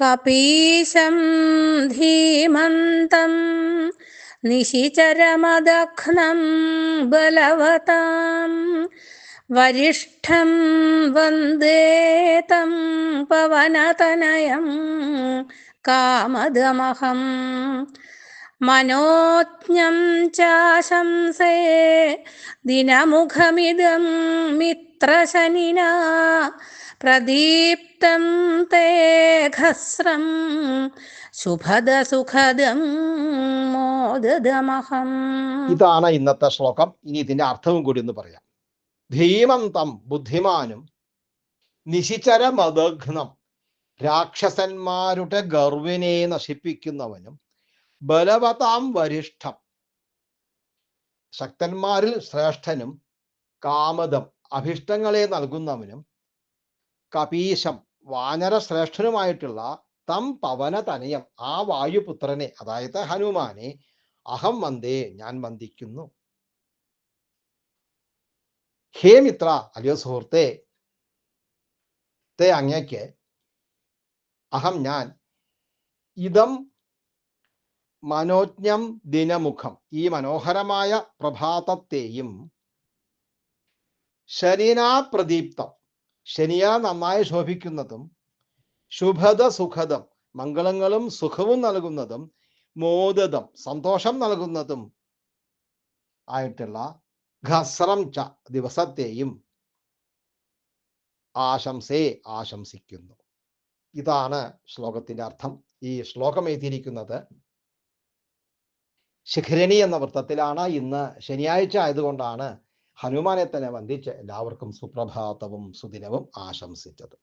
കപീശം ധീമന്തം നിശിചരമദഘ്നം ബലവതാം വരിഷ്ഠം വന്ദേ തം പവനതനയം കാമദമഹം മനോജ്ഞം ചാശംസേ ദിനമുഖമിദം മിത്രശനിനാ പ്രദീപ്തം തേഘസ്രം ശുഭദസുഖദം മോദദമഹം. ഇതാണ് ഇന്നത്തെ ശ്ലോകം. ഇനി ഇതിന്റെ അർത്ഥവും കൂടി ഒന്ന് പറയാം. ധീമന്തം ബുദ്ധിമാനും, നിശിചര മദഘ്നം രാക്ഷസന്മാരുടെ ഗർവിനെ നശിപ്പിക്കുന്നവനും, ബലവതാം വരിഷ്ഠം ശക്തന്മാരിൽ ശ്രേഷ്ഠനും, കാമദം അഭിഷ്ടങ്ങളെ നൽകുന്നവനും, കപീശം വാനര ശ്രേഷ്ഠനുമായിട്ടുള്ള തം പവനതനയം ആ വായുപുത്രനെ, അതായത് ഹനുമാനെ, അഹം വന്ദേ ഞാൻ വന്ദിക്കുന്നു. ഹേ മിത്ര, അല്ലയോ സുഹൃത്തെ, അങ്ങയ്ക്ക് അഹം ഞാൻ ഇതം മനോജ്ഞം ദിനമുഖം ഈ മനോഹരമായ പ്രഭാതത്തെയും, ശനിനാ പ്രദീപ്തം ശനിയാ നന്നായി ശോഭിക്കുന്നതും, ശുഭദ സുഖദം മംഗളങ്ങളും സുഖവും നൽകുന്നതും, മോദദം സന്തോഷം നൽകുന്നതും ആയിട്ടുള്ള ഘസ്രം ച ദിവസത്തെയും ആശംസിക്കുന്നു. ഇതാണ് ശ്ലോകത്തിന്റെ അർത്ഥം. ഈ ശ്ലോകം എഴുതിയിരിക്കുന്നത് ശിഖരണി എന്ന വൃത്തത്തിലാണ്. ഇന്ന് ശനിയാഴ്ച ആയതുകൊണ്ടാണ് ഹനുമാനെ തന്നെ വന്ദിച്ച് എല്ലാവർക്കും സുപ്രഭാതവും സുദിനവും ആശംസിച്ചത്.